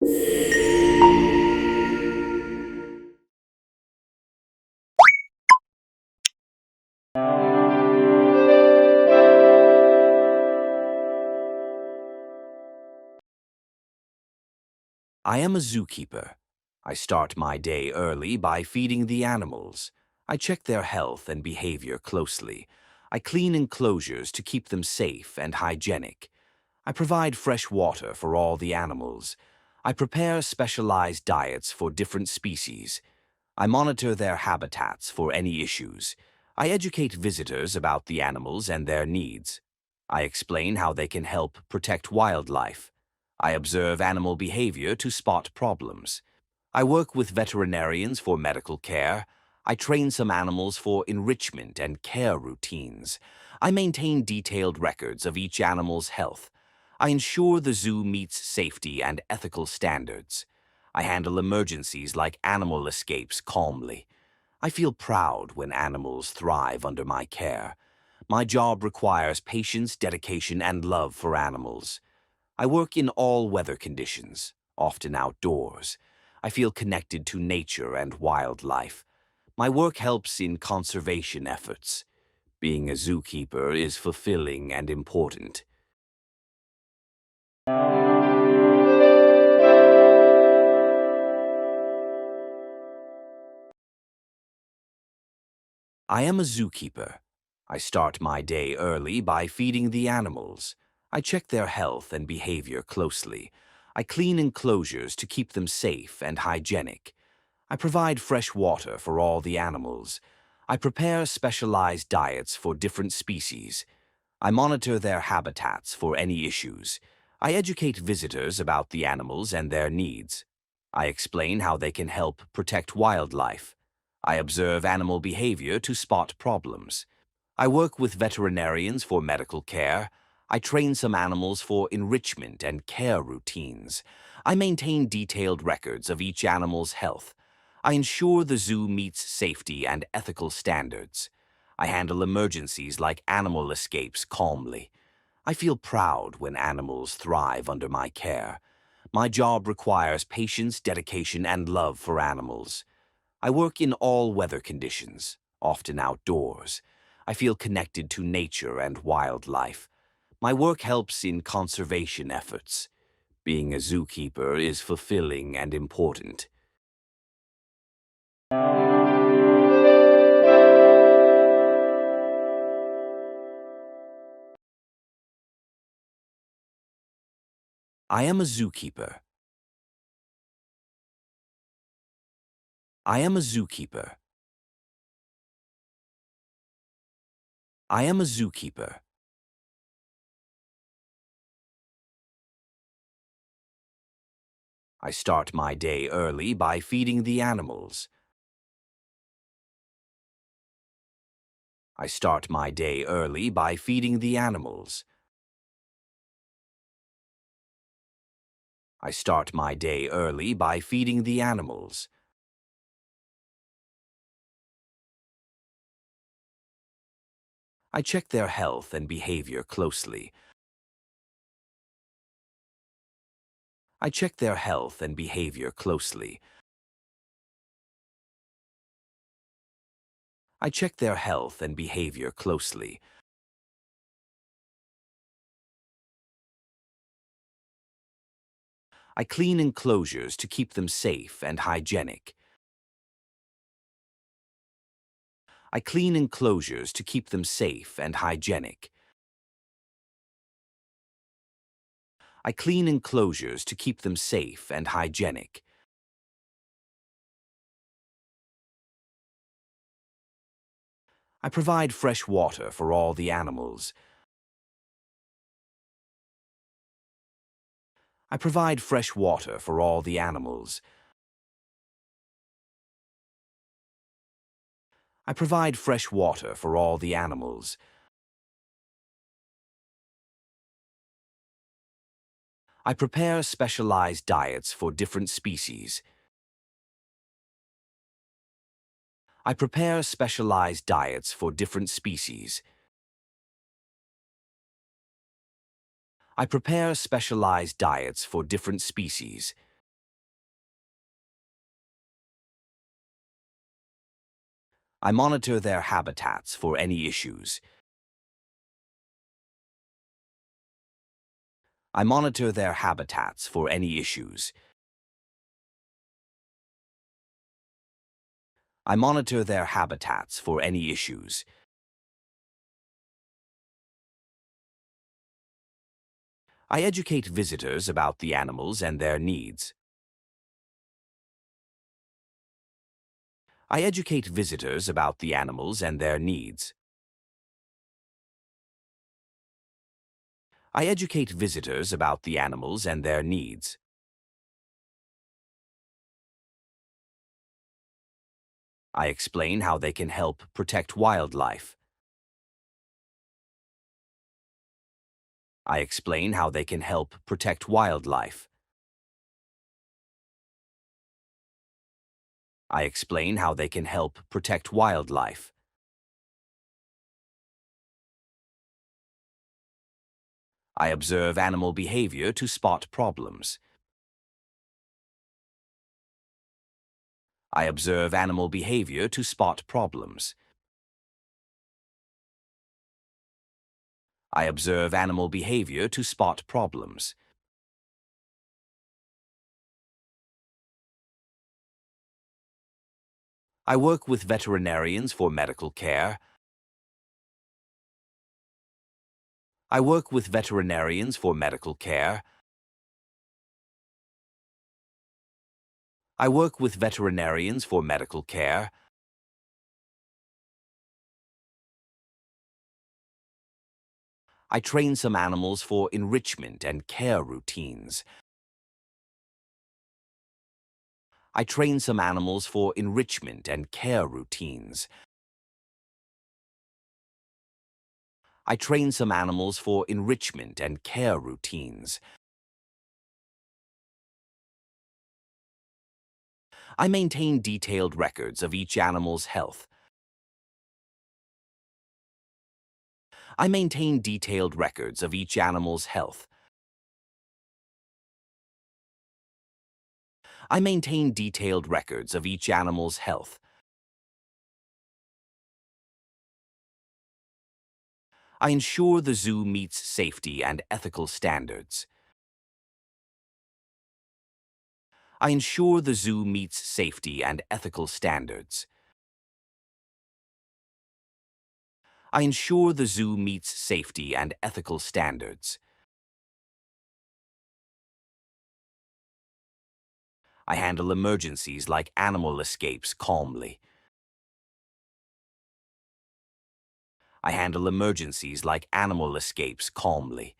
I am a zookeeper. I start my day early by feeding the animals. I check their health and behavior closely. I clean enclosures to keep them safe and hygienic. I provide fresh water for all the animals. I prepare specialized diets for different species. I monitor their habitats for any issues. I educate visitors about the animals and their needs. I explain how they can help protect wildlife. I observe animal behavior to spot problems. I work with veterinarians for medical care. I train some animals for enrichment and care routines. I maintain detailed records of each animal's health. I ensure the zoo meets safety and ethical standards. I handle emergencies like animal escapes calmly. I feel proud when animals thrive under my care. My job requires patience, dedication, and love for animals. I work in all weather conditions, often outdoors. I feel connected to nature and wildlife. My work helps in conservation efforts. Being a zookeeper is fulfilling and important. I am a zookeeper. I start my day early by feeding the animals. I check their health and behavior closely. I clean enclosures to keep them safe and hygienic. I provide fresh water for all the animals. I prepare specialized diets for different species. I monitor their habitats for any issues. I educate visitors about the animals and their needs. I explain how they can help protect wildlife. I observe animal behavior to spot problems. I work with veterinarians for medical care. I train some animals for enrichment and care routines. I maintain detailed records of each animal's health. I ensure the zoo meets safety and ethical standards. I handle emergencies like animal escapes calmly. I feel proud when animals thrive under my care. My job requires patience, dedication, and love for animals. I work in all weather conditions, often outdoors. I feel connected to nature and wildlife. My work helps in conservation efforts. Being a zookeeper is fulfilling and important. I am a zookeeper. I am a zookeeper. I am a zookeeper. I start my day early by feeding the animals. I start my day early by feeding the animals. I start my day early by feeding the animals. I check their health and behavior closely. I check their health and behavior closely. I check their health and behavior closely. I clean enclosures to keep them safe and hygienic. I clean enclosures to keep them safe and hygienic. I clean enclosures to keep them safe and hygienic. I provide fresh water for all the animals. I provide fresh water for all the animals. I provide fresh water for all the animals. I prepare specialized diets for different species. I prepare specialized diets for different species. I prepare specialized diets for different species. I monitor their habitats for any issues. I monitor their habitats for any issues. I monitor their habitats for any issues. I educate visitors about the animals and their needs. I educate visitors about the animals and their needs. I educate visitors about the animals and their needs. I explain how they can help protect wildlife. I explain how they can help protect wildlife. I explain how they can help protect wildlife. I observe animal behavior to spot problems. I observe animal behavior to spot problems. I observe animal behavior to spot problems. I work with veterinarians for medical care. I work with veterinarians for medical care. I work with veterinarians for medical care. I train some animals for enrichment and care routines. I train some animals for enrichment and care routines. I train some animals for enrichment and care routines. I maintain detailed records of each animal's health. I maintain detailed records of each animal's health. I maintain detailed records of each animal's health. I ensure the zoo meets safety and ethical standards. I ensure the zoo meets safety and ethical standards. I ensure the zoo meets safety and ethical standards. I handle emergencies like animal escapes calmly. I handle emergencies like animal escapes calmly.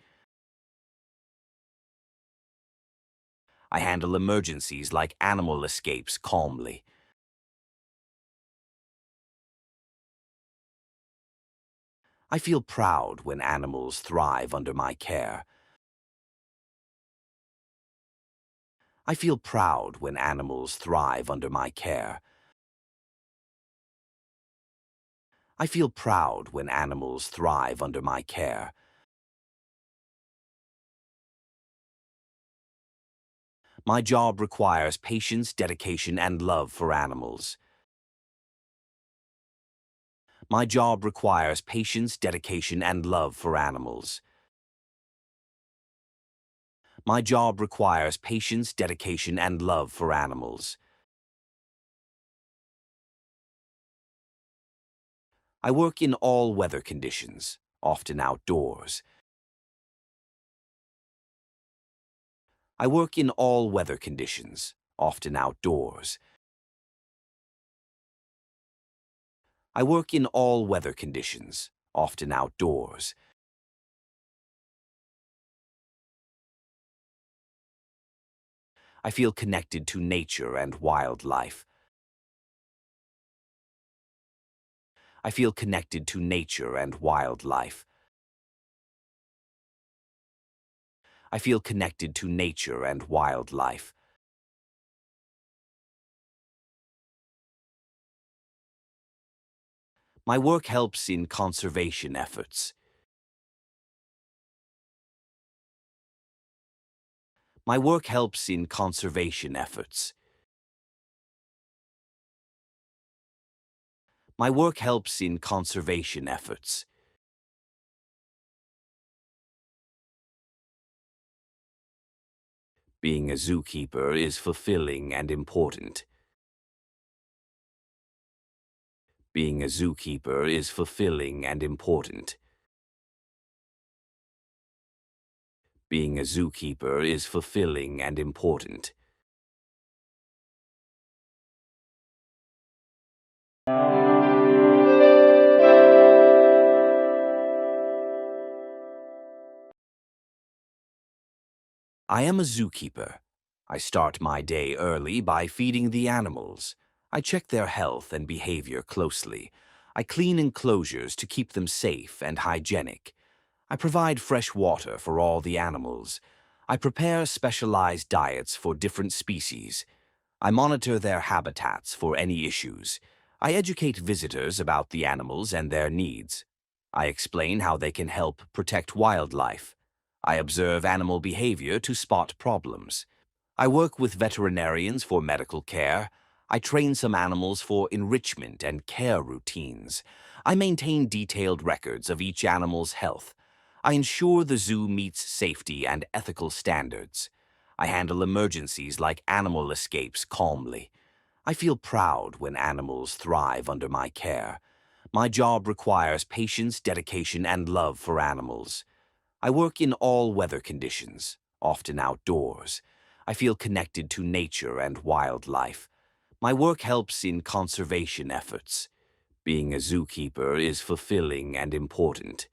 I handle emergencies like animal escapes calmly. I feel proud when animals thrive under my care. I feel proud when animals thrive under my care. I feel proud when animals thrive under my care. My job requires patience, dedication, and love for animals. My job requires patience, dedication, and love for animals. My job requires patience, dedication, and love for animals. I work in all weather conditions, often outdoors. I work in all weather conditions, often outdoors. I work in all weather conditions, often outdoors. I feel connected to nature and wildlife. I feel connected to nature and wildlife. I feel connected to nature and wildlife. My work helps in conservation efforts. My work helps in conservation efforts. My work helps in conservation efforts. Being a zookeeper is fulfilling and important. Being a zookeeper is fulfilling and important. Being a zookeeper is fulfilling and important. I am a zookeeper. I start my day early by feeding the animals. I check their health and behavior closely. I clean enclosures to keep them safe and hygienic. I provide fresh water for all the animals. I prepare specialized diets for different species. I monitor their habitats for any issues. I educate visitors about the animals and their needs. I explain how they can help protect wildlife. I observe animal behavior to spot problems. I work with veterinarians for medical care. I train some animals for enrichment and care routines. I maintain detailed records of each animal's health. I ensure the zoo meets safety and ethical standards. I handle emergencies like animal escapes calmly. I feel proud when animals thrive under my care. My job requires patience, dedication, and love for animals. I work in all weather conditions, often outdoors. I feel connected to nature and wildlife. My work helps in conservation efforts. Being a zookeeper is fulfilling and important.